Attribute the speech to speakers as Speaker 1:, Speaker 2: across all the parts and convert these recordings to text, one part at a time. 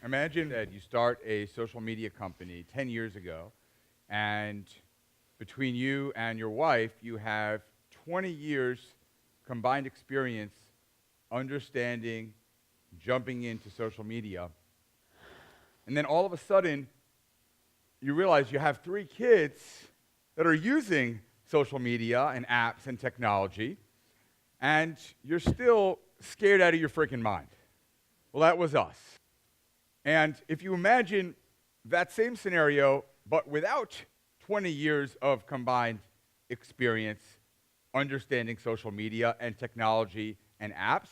Speaker 1: Imagine that you start a social media company 10 years ago, and between you and your wife, you have 20 years combined experience understanding, jumping into social media. And then all of a sudden, you realize you have 3 kids that are using social media and apps and technology, and you're still scared out of your freaking mind. Well, that was us. And if you imagine that same scenario, but without 20 years of combined experience understanding social media and technology and apps,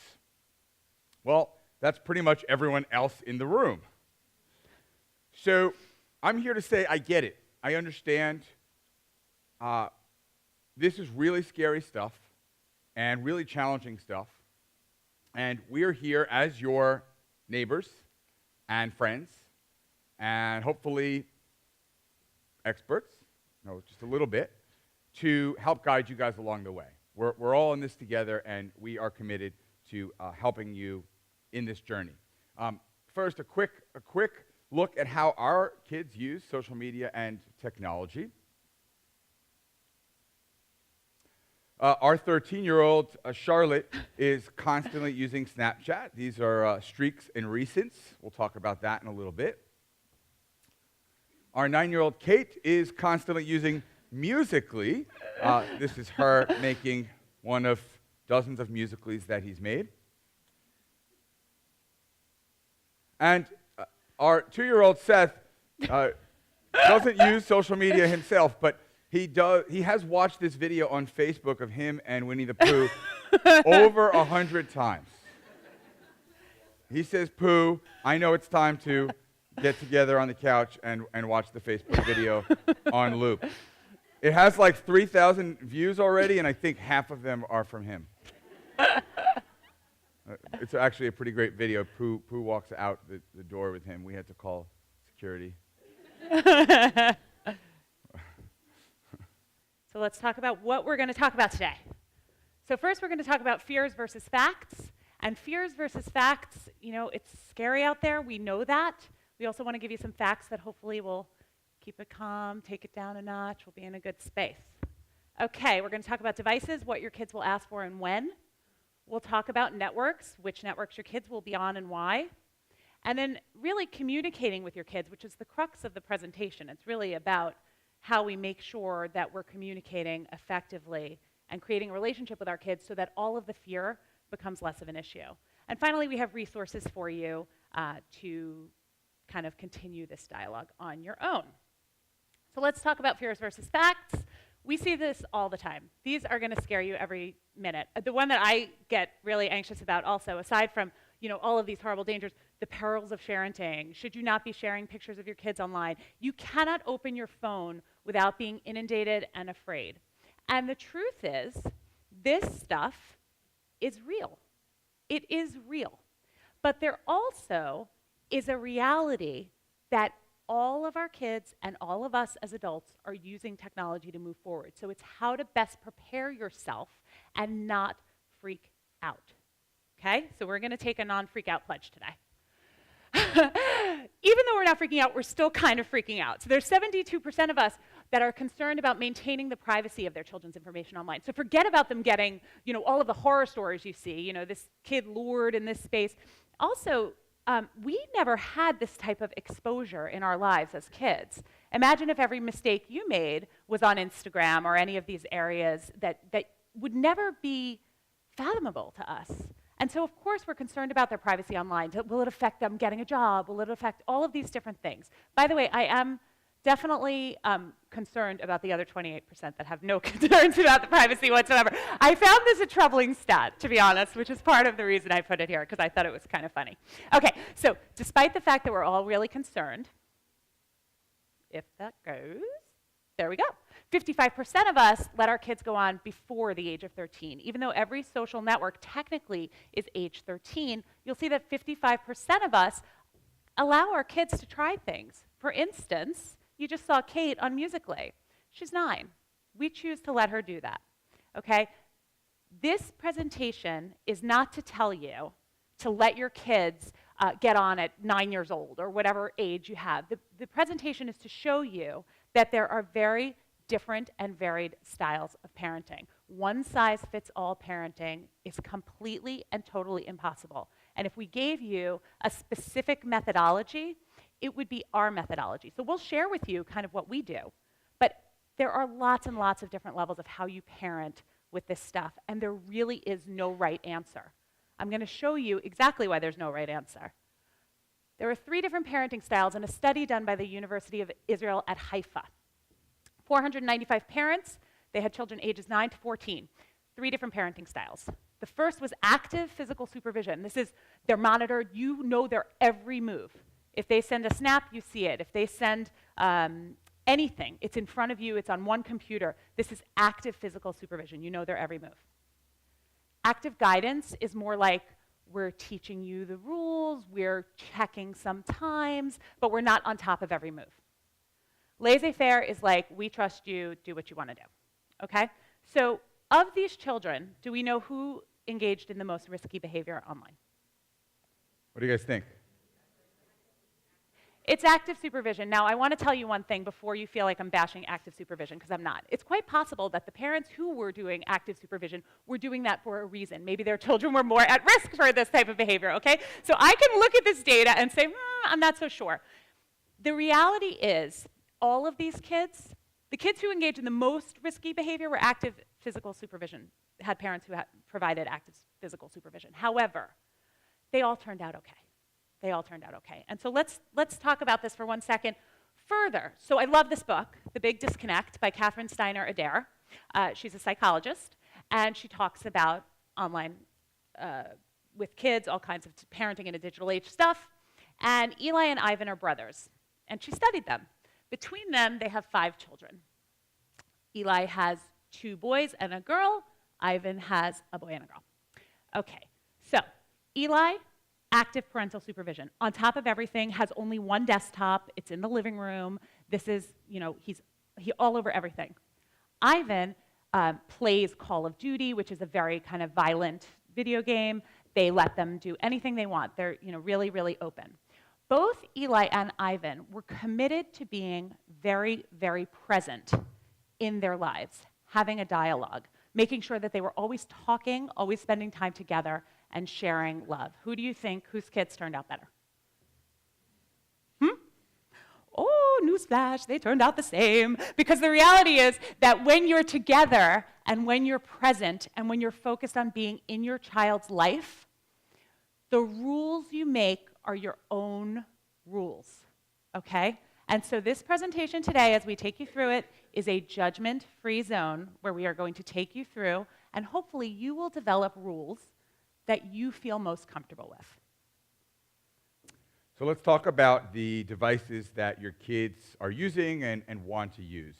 Speaker 1: well, that's pretty much everyone else in the room. So I'm here to say I get it. I understand. This is really scary stuff and really challenging stuff. And we're here as your neighbors and friends, and hopefully experts, just a little bit, to help guide you guys along the way. We're all in this together, and we are committed to helping you in this journey. First, a quick look at how our kids use social media and technology. Our 13-year-old, Charlotte, is constantly using Snapchat. These are streaks and recents. We'll talk about that in a little bit. Our 9-year-old, Kate, is constantly using Musical.ly. This is her making one of dozens of Musical.lys that he's made. And our 2-year-old, Seth, doesn't use social media himself, but he has watched this video on Facebook of him and Winnie the Pooh over 100 times. He says, "Pooh, I know it's time to get together on the couch and watch the Facebook video on loop." It has like 3,000 views already, and I think half of them are from him. It's actually a pretty great video. Pooh walks out the door with him. We had to call security.
Speaker 2: So let's talk about what we're going to talk about today. So first, we're going to talk about fears versus facts. And fears versus facts, it's scary out there. We know that. We also want to give you some facts that hopefully will keep it calm, take it down a notch. We'll be in a good space. Okay, we're going to talk about devices, what your kids will ask for and when. We'll talk about networks, which networks your kids will be on and why. And then really communicating with your kids, which is the crux of the presentation. It's really about how we make sure that we're communicating effectively and creating a relationship with our kids so that all of the fear becomes less of an issue. And finally, we have resources for you to kind of continue this dialogue on your own. So let's talk about fears versus facts. We see this all the time. These are going to scare you every minute. The one that I get really anxious about also, aside from all of these horrible dangers, the perils of sharing. Should you not be sharing pictures of your kids online? You cannot open your phone without being inundated and afraid. And the truth is, this stuff is real. It is real. But there also is a reality that all of our kids and all of us as adults are using technology to move forward. So it's how to best prepare yourself and not freak out. Okay? So we're going to take a non-freak out pledge today. Even though we're not freaking out, we're still kind of freaking out. So there's 72% of us that are concerned about maintaining the privacy of their children's information online. So forget about them getting, all of the horror stories you see, this kid lured in this space. Also, we never had this type of exposure in our lives as kids. Imagine if every mistake you made was on Instagram or any of these areas that would never be fathomable to us. And so, of course, we're concerned about their privacy online. Will it affect them getting a job? Will it affect all of these different things? By the way, I am definitely concerned about the other 28% that have no concerns about the privacy whatsoever. I found this a troubling stat, to be honest, which is part of the reason I put it here, because I thought it was kind of funny. Okay, so despite the fact that we're all really concerned, if that goes, there we go. 55% of us let our kids go on before the age of 13. Even though every social network technically is age 13, you'll see that 55% of us allow our kids to try things. For instance, you just saw Kate on Musical.ly. She's 9. We choose to let her do that, okay? This presentation is not to tell you to let your kids get on at 9 years old or whatever age you have. The presentation is to show you that there are very different and varied styles of parenting. One-size-fits-all parenting is completely and totally impossible. And if we gave you a specific methodology, it would be our methodology. So we'll share with you kind of what we do. But there are lots and lots of different levels of how you parent with this stuff, and there really is no right answer. I'm going to show you exactly why there's no right answer. There are 3 different parenting styles in a study done by the University of Israel at Haifa. 495 parents, they had children ages 9 to 14. 3 different parenting styles. The first was active physical supervision. This is, they're monitored, you know their every move. If they send a snap, you see it. If they send anything, it's in front of you, it's on one computer. This is active physical supervision. You know their every move. Active guidance is more like, we're teaching you the rules, we're checking sometimes, but we're not on top of every move. Laissez-faire is like, we trust you, do what you want to do, okay? So of these children, do we know who engaged in the most risky behavior online?
Speaker 1: What do you guys think?
Speaker 2: It's active supervision. Now, I want to tell you one thing before you feel like I'm bashing active supervision, because I'm not. It's quite possible that the parents who were doing active supervision were doing that for a reason. Maybe their children were more at risk for this type of behavior, okay? So I can look at this data and say, I'm not so sure. The reality is, all of these kids, the kids who engaged in the most risky behavior were active physical supervision, had parents who had provided active physical supervision. However, they all turned out okay. They all turned out okay. And so let's talk about this for 1 second further. So I love this book, The Big Disconnect by Catherine Steiner Adair. She's a psychologist, and she talks about online with kids, all kinds of parenting in a digital age stuff. And Eli and Ivan are brothers, and she studied them. Between them, they have 5 children. Eli has 2 boys and a girl. Ivan has a boy and a girl. Okay, so Eli, active parental supervision. On top of everything, has only 1 desktop. It's in the living room. This is, he's all over everything. Ivan plays Call of Duty, which is a very kind of violent video game. They let them do anything they want. They're, really, really open. Both Eli and Ivan were committed to being very, very present in their lives, having a dialogue, making sure that they were always talking, always spending time together, and sharing love. Who do you think, whose kids turned out better? Oh, newsflash, they turned out the same. Because the reality is that when you're together and when you're present and when you're focused on being in your child's life, the rules you make are your own rules, okay? And so this presentation today, as we take you through it, is a judgment-free zone where we are going to take you through, and hopefully you will develop rules that you feel most comfortable with.
Speaker 1: So let's talk about the devices that your kids are using and want to use.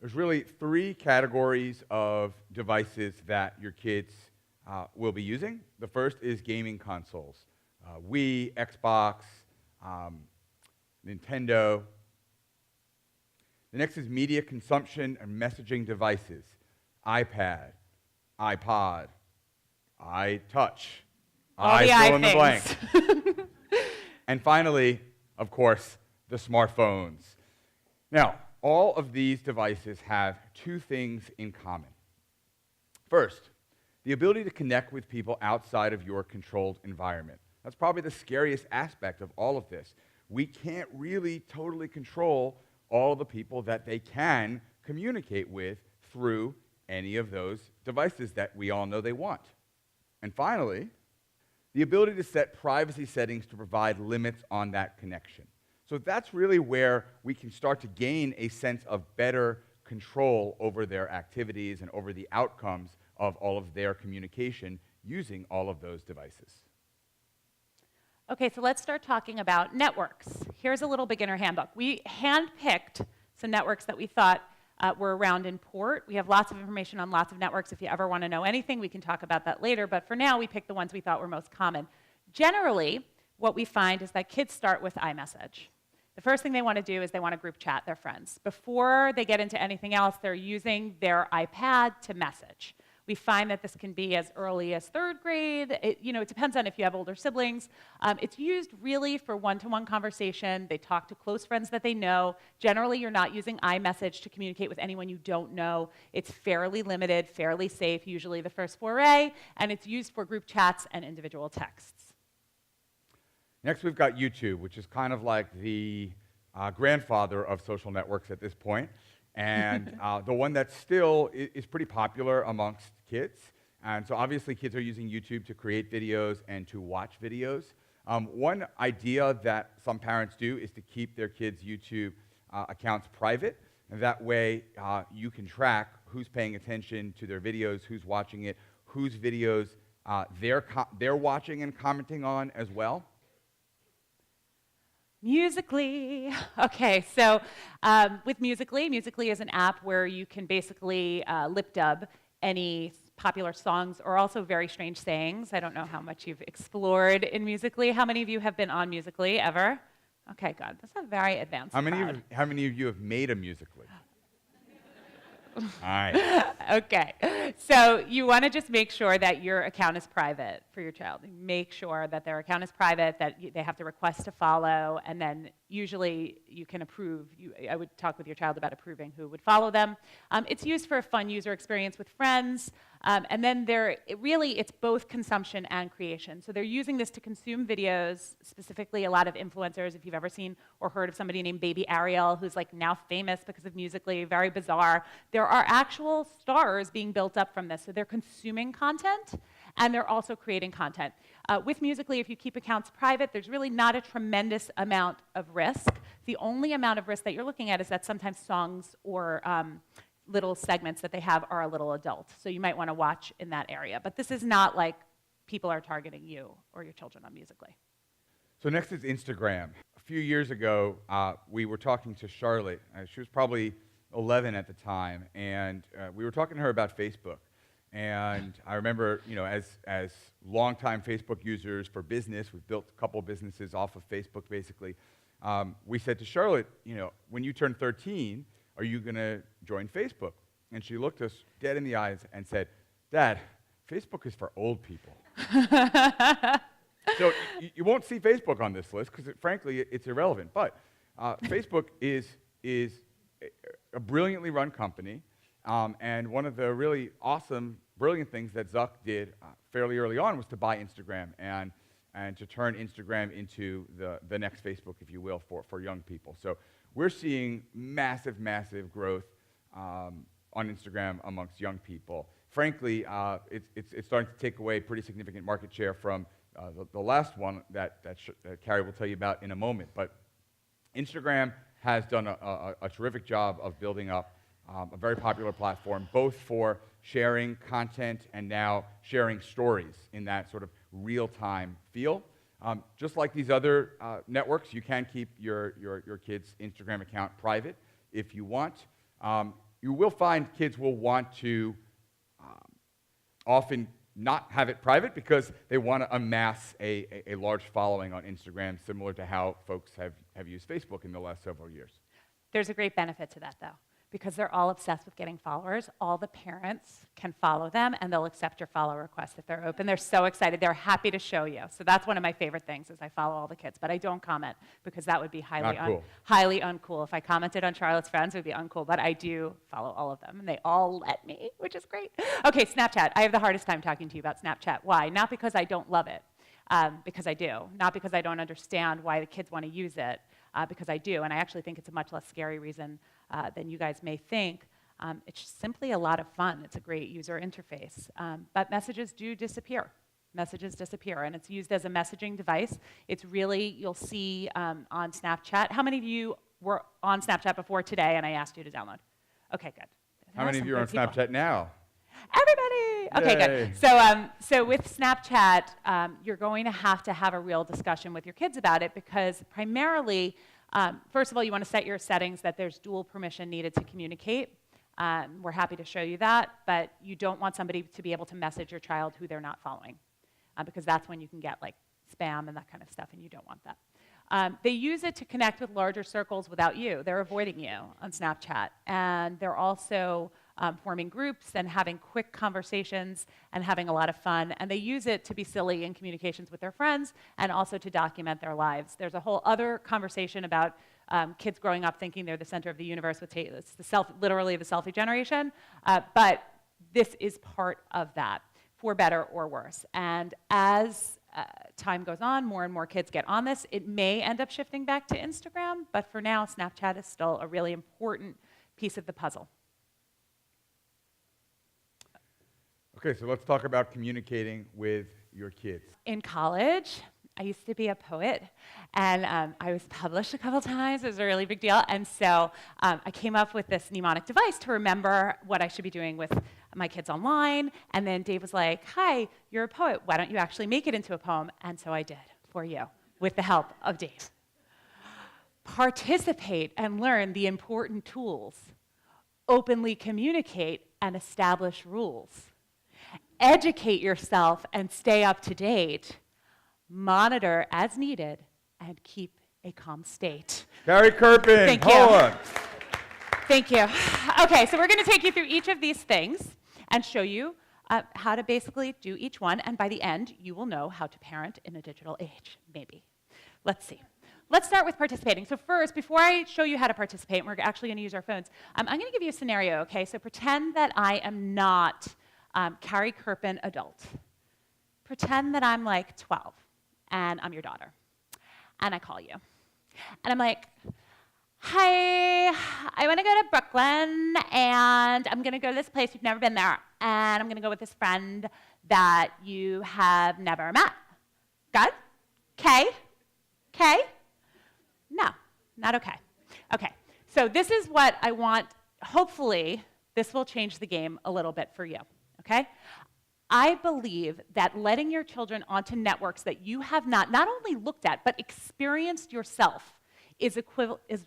Speaker 1: There's really 3 categories of devices that your kids will be using. The first is gaming consoles. Wii, Xbox, Nintendo. The next is media consumption and messaging devices. iPad, iPod, iTouch,
Speaker 2: All the
Speaker 1: fill in the
Speaker 2: things.
Speaker 1: blank. And finally, of course, the smartphones. Now, all of these devices have 2 things in common. First, the ability to connect with people outside of your controlled environment. That's probably the scariest aspect of all of this. We can't really totally control all the people that they can communicate with through any of those devices that we all know they want. And finally, the ability to set privacy settings to provide limits on that connection. So that's really where we can start to gain a sense of better control over their activities and over the outcomes of all of their communication using all of those devices.
Speaker 2: Okay, so let's start talking about networks. Here's a little beginner handbook. We handpicked some networks that we thought were around in port. We have lots of information on lots of networks. If you ever want to know anything, we can talk about that later. But for now, we picked the ones we thought were most common. Generally, what we find is that kids start with iMessage. The first thing they want to do is they want to group chat their friends. Before they get into anything else, they're using their iPad to message. We find that this can be as early as 3rd grade. It depends on if you have older siblings. It's used really for one-to-one conversation. They talk to close friends that they know. Generally, you're not using iMessage to communicate with anyone you don't know. It's fairly limited, fairly safe, usually the first foray, and it's used for group chats and individual texts.
Speaker 1: Next, we've got YouTube, which is kind of like the grandfather of social networks at this point, and the one that still is pretty popular amongst kids. And so obviously kids are using YouTube to create videos and to watch videos. One idea that some parents do is to keep their kids' YouTube accounts private, and that way you can track who's paying attention to their videos, who's watching it, whose videos they're watching and commenting on as well.
Speaker 2: Musical.ly. Okay, so with Musical.ly is an app where you can basically lip dub any popular songs or also very strange sayings. I don't know how much you've explored in Musical.ly. How many of you have been on Musical.ly ever? Okay, good. That's a very advanced crowd.
Speaker 1: How many of you have made a Musical.ly? All right.
Speaker 2: Okay, so you want to just make sure that your account is private for your child. Make sure that their account is private, that they have to request to follow, and then usually you can approve. I would talk with your child about approving who would follow them. It's used for a fun user experience with friends, and then it's both consumption and creation. So they're using this to consume videos, specifically a lot of influencers. If you've ever seen or heard of somebody named Baby Ariel, who's like now famous because of Musical.ly, very bizarre. There are actual stars being built up from this. So they're consuming content, and they're also creating content. With Musical.ly, if you keep accounts private, there's really not a tremendous amount of risk. The only amount of risk that you're looking at is that sometimes songs or little segments that they have are a little adult. So you might want to watch in that area. But this is not like people are targeting you or your children on Musical.ly.
Speaker 1: So next is Instagram. A few years ago, we were talking to Charlotte. She was probably 11 at the time, and we were talking to her about Facebook. And I remember, as longtime Facebook users for business, we've built a couple of businesses off of Facebook, basically. We said to Charlotte, when you turn 13, are you going to join Facebook? And she looked us dead in the eyes and said, Dad, Facebook is for old people. So you won't see Facebook on this list because, frankly, it's irrelevant. But Facebook is a brilliantly run company, and one of the really awesome, brilliant things that Zuck did fairly early on was to buy Instagram and to turn Instagram into the next Facebook, if you will, for young people. So we're seeing massive, massive growth on Instagram amongst young people. Frankly, it's starting to take away pretty significant market share from the last one that Carrie will tell you about in a moment. But Instagram has done a terrific job of building up a very popular platform, both for sharing content and now sharing stories in that sort of real-time feel. Just like these other networks, you can keep your kid's Instagram account private if you want. You will find kids will want to often not have it private because they want to amass a large following on Instagram, similar to how folks have used Facebook in the last several years.
Speaker 2: There's a great benefit to that, though. Because they're all obsessed with getting followers, all the parents can follow them, and they'll accept your follow request if they're open. They're so excited. They're happy to show you. So that's one of my favorite things is I follow all the kids. But I don't comment because that would be highly uncool. If I commented on Charlotte's friends, it would be uncool. But I do follow all of them, and they all let me, which is great. Okay, Snapchat. I have the hardest time talking to you about Snapchat. Why? Not because I don't love it, because I do. Not because I don't understand why the kids want to use it, because I do. And I actually think it's a much less scary reason than you guys may think. It's simply a lot of fun. It's a great user interface. But messages do disappear. Messages disappear, and it's used as a messaging device. It's really, you'll see on Snapchat. How many of you were on Snapchat before today and I asked you to download? Okay, good.
Speaker 1: How many of you are on Snapchat now?
Speaker 2: Everybody! Okay,
Speaker 1: Yay.
Speaker 2: good. So with Snapchat, you're going to have a real discussion with your kids about it because primarily, first of all, you want to set your settings that there's dual permission needed to communicate. We're happy to show you that, but you don't want somebody to be able to message your child who they're not following because that's when you can get like spam and that kind of stuff, and you don't want that. They use it to connect with larger circles without you. They're avoiding you on Snapchat, and they're also forming groups and having quick conversations and having a lot of fun. And they use it to be silly in communications with their friends and also to document their lives. There's a whole other conversation about kids growing up thinking they're the center of the universe. It's literally the selfie generation. But this is part of that, for better or worse. And as time goes on, more and more kids get on this. It may end up shifting back to Instagram, but for now, Snapchat is still a really important piece of the puzzle.
Speaker 1: Okay, so let's talk about communicating with your kids.
Speaker 2: In college, I used to be a poet, and I was published a couple times. It was a really big deal. And so I came up with this mnemonic device to remember what I should be doing with my kids online. And then Dave was like, hi, you're a poet. Why don't you actually make it into a poem? And so I did, for you, with the help of Dave. Participate and learn the important tools. Openly communicate and establish rules. Educate yourself and stay up to date. Monitor as needed and keep a calm state.
Speaker 1: Carrie Kirpin,
Speaker 2: Thank you.
Speaker 1: hold on.
Speaker 2: Thank you. Okay, so we're going to take you through each of these things and show you how to basically do each one, and by the end, you will know how to parent in a digital age, maybe. Let's see. Let's start with participating. So first, before I show you how to participate, and we're actually going to use our phones, I'm going to give you a scenario, okay? So pretend that I am not Carrie Kirpin adult. Pretend that I'm like 12. And I'm your daughter. And I call you. And I'm like, hi, I want to go to Brooklyn, and I'm going to go to this place you've never been there, and I'm going to go with this friend that you have never met. Good? Okay? Okay? No, not okay. Okay, so this is what I want. Hopefully, this will change the game a little bit for you, okay? I believe that letting your children onto networks that you have not only looked at, but experienced yourself is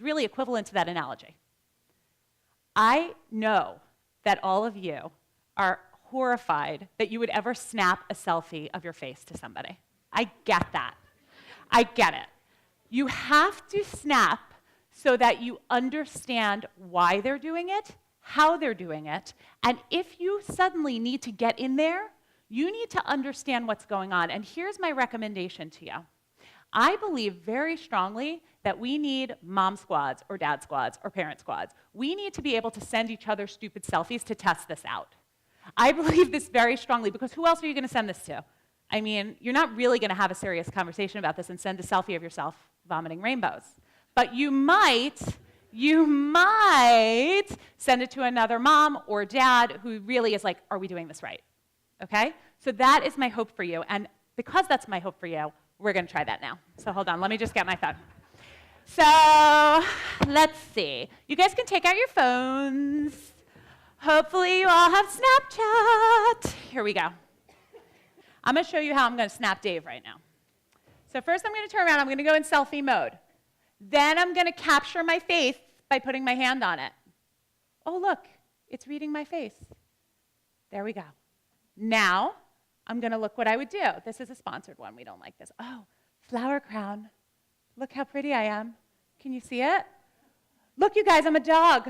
Speaker 2: really equivalent to that analogy. I know that all of you are horrified that you would ever snap a selfie of your face to somebody. I get that. I get it. You have to snap so that you understand why they're doing it, how they're doing it, and if you suddenly need to get in there, you need to understand what's going on. And here's my recommendation to you. I believe very strongly that we need mom squads or dad squads or parent squads. We need to be able to send each other stupid selfies to test this out. I believe this very strongly, because who else are you going to send this to? I mean, you're not really going to have a serious conversation about this and send a selfie of yourself vomiting rainbows. But you might send it to another mom or dad who really is like, are we doing this right? Okay? So that is my hope for you. And because that's my hope for you, we're going to try that now. So hold on. Let me just get my phone. So let's see. You guys can take out your phones. Hopefully you all have Snapchat. Here we go. I'm going to show you how I'm going to snap Dave right now. So first I'm going to turn around. I'm going to go in selfie mode. Then I'm going to capture my face by putting my hand on it. Oh, look, it's reading my face. There we go. Now, I'm going to look what I would do. This is a sponsored one. We don't like this. Oh, flower crown. Look how pretty I am. Can you see it? Look, you guys, I'm a dog.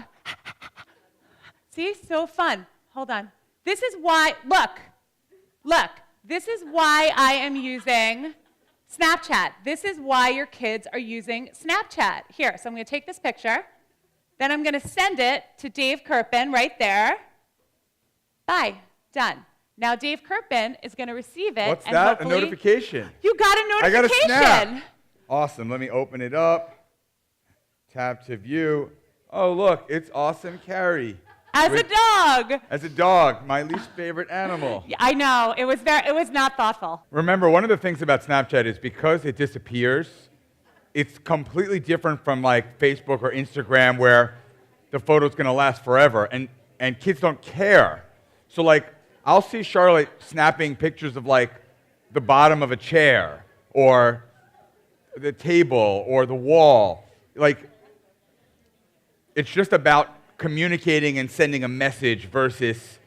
Speaker 2: See, so fun. Hold on. This is why, look, this is why I am using Snapchat. This is why your kids are using Snapchat. Here, so I'm going to take this picture. Then I'm going to send it to Dave Kirpin right there. Bye. Done. Now Dave Kirpin is going to receive it.
Speaker 1: What's
Speaker 2: and
Speaker 1: that? A notification.
Speaker 2: You got a notification.
Speaker 1: I got a snap. Awesome. Let me open it up. Tap to view. Oh, look. It's awesome Carrie.
Speaker 2: As a dog.
Speaker 1: As a dog. My least favorite animal.
Speaker 2: Yeah, I know. It was not thoughtful.
Speaker 1: Remember, one of the things about Snapchat is because it disappears, it's completely different from like Facebook or Instagram where the photo's going to last forever, and kids don't care. So like, I'll see Charlotte snapping pictures of like the bottom of a chair or the table or the wall. Like, it's just about communicating and sending a message versus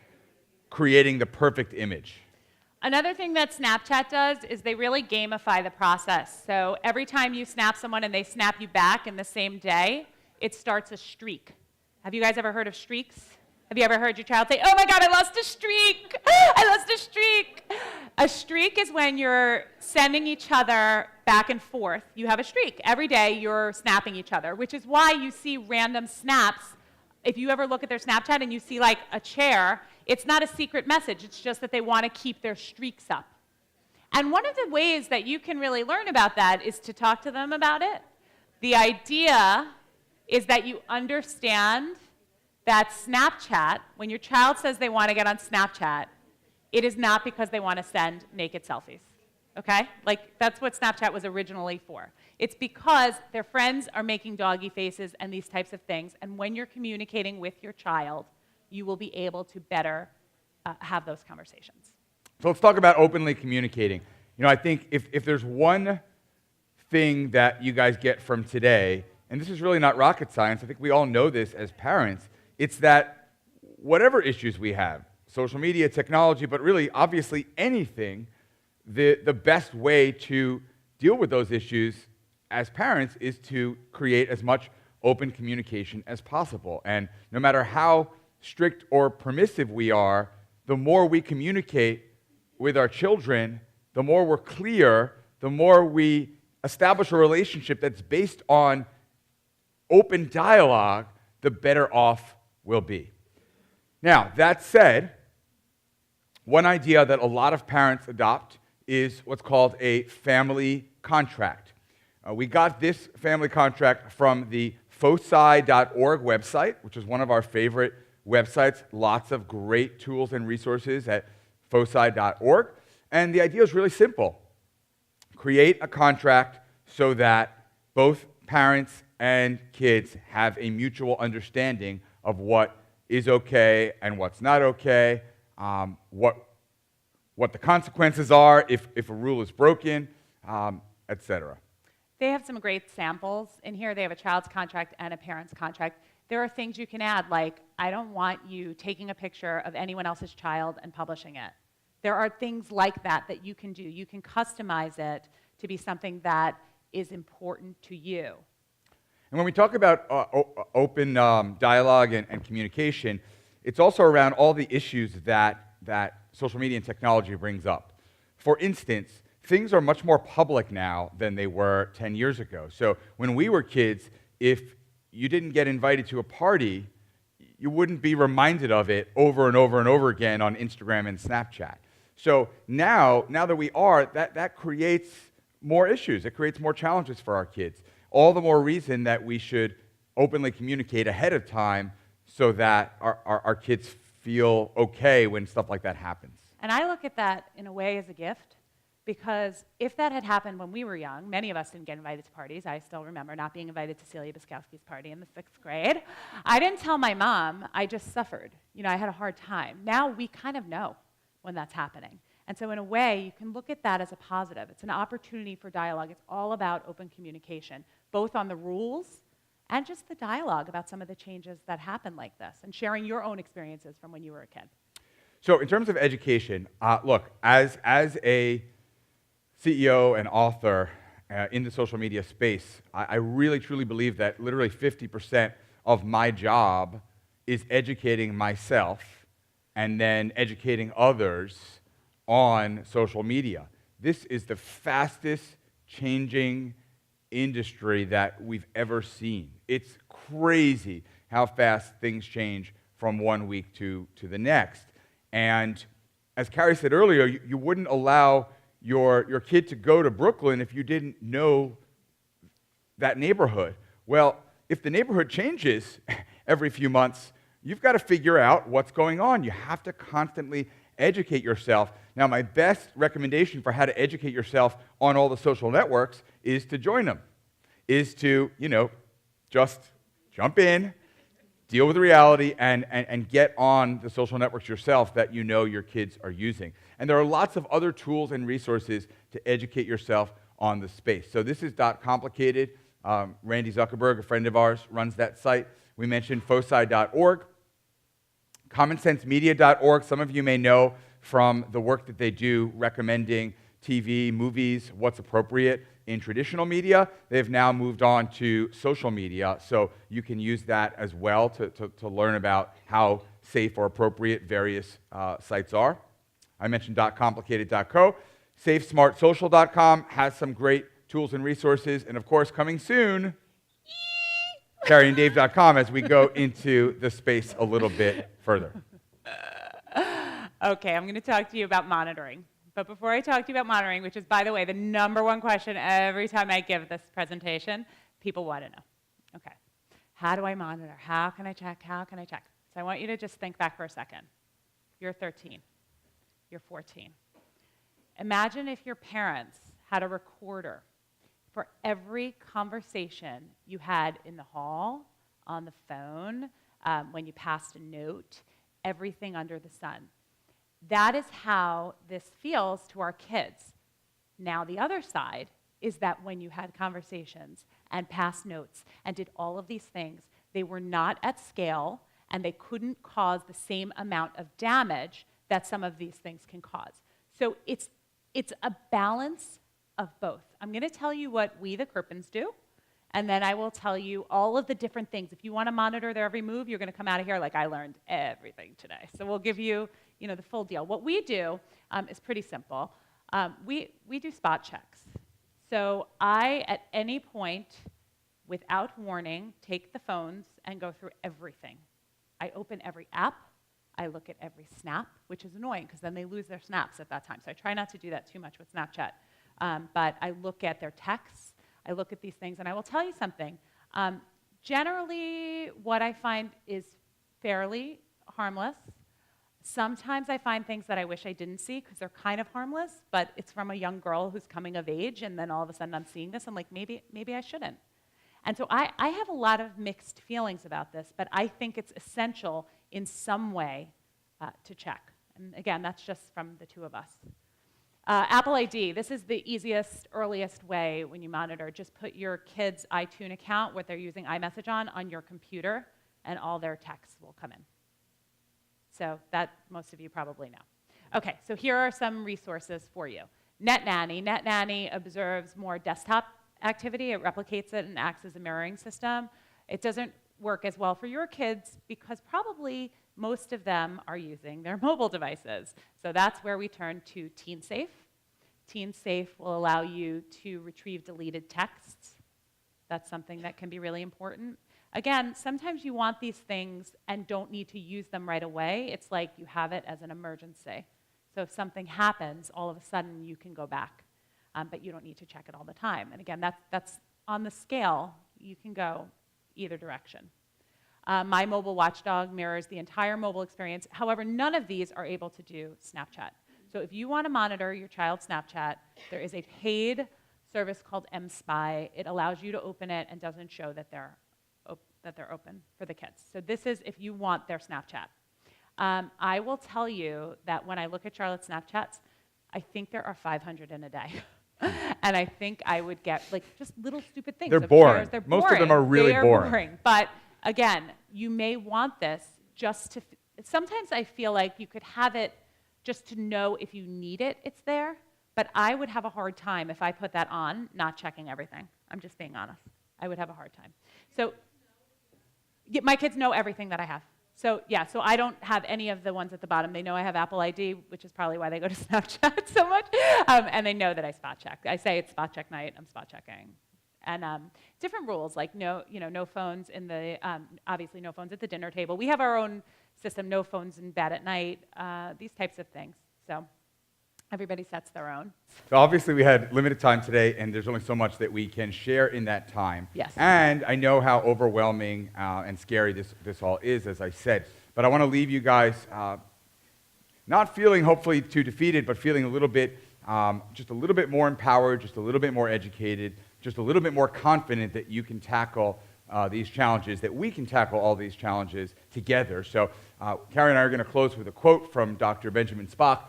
Speaker 1: creating the perfect image.
Speaker 2: Another thing that Snapchat does is they really gamify the process. So every time you snap someone and they snap you back in the same day, it starts a streak. Have you guys ever heard of streaks? Have you ever heard your child say, "Oh my God, I lost a streak. I lost a streak." A streak is when you're sending each other back and forth. You have a streak. Every day you're snapping each other, which is why you see random snaps. If you ever look at their Snapchat and you see like a chair, it's not a secret message. It's just that they want to keep their streaks up. And one of the ways that you can really learn about that is to talk to them about it. The idea is that you understand that Snapchat, when your child says they want to get on Snapchat, it is not because they want to send naked selfies, okay? Like, that's what Snapchat was originally for. It's because their friends are making doggy faces and these types of things, and when you're communicating with your child, you will be able to better have those conversations.
Speaker 1: So let's talk about openly communicating. You know, I think if there's one thing that you guys get from today, and this is really not rocket science, I think we all know this as parents, it's that whatever issues we have, social media, technology, but really, obviously, anything, the best way to deal with those issues as parents is to create as much open communication as possible. And no matter how strict or permissive we are, the more we communicate with our children, the more we're clear, the more we establish a relationship that's based on open dialogue, the better off we'll be. Now, that said, one idea that a lot of parents adopt is what's called a family contract. We got this family contract from the foci.org website, which is one of our favorite websites. Lots of great tools and resources at foci.org. And the idea is really simple. Create a contract so that both parents and kids have a mutual understanding of what is okay and what's not okay, what the consequences are if a rule is broken, etc.
Speaker 2: They have some great samples in here. They have a child's contract and a parent's contract. There are things you can add, like, I don't want you taking a picture of anyone else's child and publishing it. There are things like that that you can do. You can customize it to be something that is important to you.
Speaker 1: And when we talk about open dialogue and communication, it's also around all the issues that social media and technology brings up. For instance, things are much more public now than they were 10 years ago. So when we were kids, if you didn't get invited to a party, you wouldn't be reminded of it over and over and over again on Instagram and Snapchat. So now that we are, that creates more issues. It creates more challenges for our kids. All the more reason that we should openly communicate ahead of time so that our kids feel okay when stuff like that happens.
Speaker 2: And I look at that in a way as a gift, because if that had happened when we were young, many of us didn't get invited to parties. I still remember not being invited to Celia Biskowski's party in the 6th grade. I didn't tell my mom. I just suffered. You know, I had a hard time. Now we kind of know when that's happening. And so in a way, you can look at that as a positive. It's an opportunity for dialogue. It's all about open communication, both on the rules and just the dialogue about some of the changes that happen like this, and sharing your own experiences from when you were a kid.
Speaker 1: So in terms of education, look, as a CEO and author in the social media space, I really truly believe that literally 50% of my job is educating myself and then educating others on social media. This is the fastest changing industry that we've ever seen. It's crazy how fast things change from one week to the next. And as Carrie said earlier, you wouldn't allow your kid to go to Brooklyn if you didn't know that neighborhood. Well, if the neighborhood changes every few months, you've got to figure out what's going on. You have to constantly educate yourself. Now, my best recommendation for how to educate yourself on all the social networks is to join them, is to, just jump in, deal with the reality, and get on the social networks yourself that you know your kids are using. And there are lots of other tools and resources to educate yourself on the space. So this is .complicated. Randy Zuckerberg, a friend of ours, runs that site. We mentioned foci.org. commonsensemedia.org, some of you may know from the work that they do recommending TV, movies, what's appropriate in traditional media. They've now moved on to social media, so you can use that as well to learn about how safe or appropriate various sites are. I mentioned .complicated.co. SafeSmartSocial.com has some great tools and resources. And of course, coming soon, CarrieandDave.com as we go into the space a little bit further.
Speaker 2: Okay, I'm going to talk to you about monitoring. But before I talk to you about monitoring, which is, by the way, the #1 question every time I give this presentation, people want to know. Okay, how do I monitor? How can I check? How can I check? So I want you to just think back for a second. You're 13. You're 14. Imagine if your parents had a recorder for every conversation you had in the hall, on the phone, when you passed a note, everything under the sun. That is how this feels to our kids. Now, the other side is that when you had conversations and passed notes and did all of these things, they were not at scale and they couldn't cause the same amount of damage that some of these things can cause. So it's a balance of both. I'm going to tell you what we, the Kirpins, do, and then I will tell you all of the different things. If you want to monitor their every move, you're going to come out of here like, I learned everything today. So we'll give you, the full deal. What we do is pretty simple. We do spot checks. So I, at any point, without warning, take the phones and go through everything. I open every app. I look at every snap, which is annoying because then they lose their snaps at that time. So I try not to do that too much with Snapchat. But I look at their texts. I look at these things, and I will tell you something. Generally, what I find is fairly harmless. Sometimes I find things that I wish I didn't see because they're kind of harmless, but it's from a young girl who's coming of age, and then all of a sudden I'm seeing this. I'm like, maybe I shouldn't. And so I have a lot of mixed feelings about this, but I think it's essential in some way to check. And again, that's just from the two of us. Apple ID, this is the easiest, earliest way when you monitor. Just put your kid's iTunes account, what they're using iMessage on your computer, and all their texts will come in. So that most of you probably know. Okay, so here are some resources for you. NetNanny. NetNanny observes more desktop activity. It replicates it and acts as a mirroring system. It doesn't work as well for your kids because probably most of them are using their mobile devices. So that's where we turn to TeenSafe. TeenSafe will allow you to retrieve deleted texts. That's something that can be really important. Again, sometimes you want these things and don't need to use them right away. It's like you have it as an emergency. So if something happens, all of a sudden you can go back, but you don't need to check it all the time. And again, that's on the scale. You can go either direction. My Mobile Watchdog mirrors the entire mobile experience. However, none of these are able to do Snapchat. So if you want to monitor your child's Snapchat, there is a paid service called mSpy. It allows you to open it and doesn't show that they're open for the kids. So this is if you want their Snapchat. I will tell you that when I look at Charlotte's Snapchats, I think there are 500 in a day. And I think I would get just little stupid things.
Speaker 1: They're boring.
Speaker 2: They're boring.
Speaker 1: Most of them are really
Speaker 2: boring. But again, you may want this just to, sometimes I feel like you could have it just to know if you need it, it's there. But I would have a hard time if I put that on, not checking everything. I'm just being honest. I would have a hard time. So yeah, my kids know everything that I have. So yeah, so I don't have any of the ones at the bottom. They know I have Apple ID, which is probably why they go to Snapchat so much. And they know that I spot check. I say it's spot check night, I'm spot checking. And different rules, like no phones in the, obviously no phones at the dinner table. We have our own system, no phones in bed at night, these types of things. So everybody sets their own.
Speaker 1: So obviously we had limited time today, and there's only so much that we can share in that time.
Speaker 2: Yes.
Speaker 1: And I know how overwhelming and scary this all is, as I said. But I want to leave you guys not feeling hopefully too defeated, but feeling a little bit, just a little bit more empowered, just a little bit more educated, just a little bit more confident that you can tackle these challenges, that we can tackle all these challenges together. So Carrie and I are going to close with a quote from Dr. Benjamin Spock.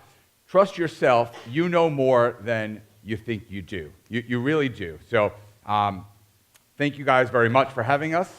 Speaker 1: Trust yourself. You know more than you think you do. You really do. So thank you guys very much for having us.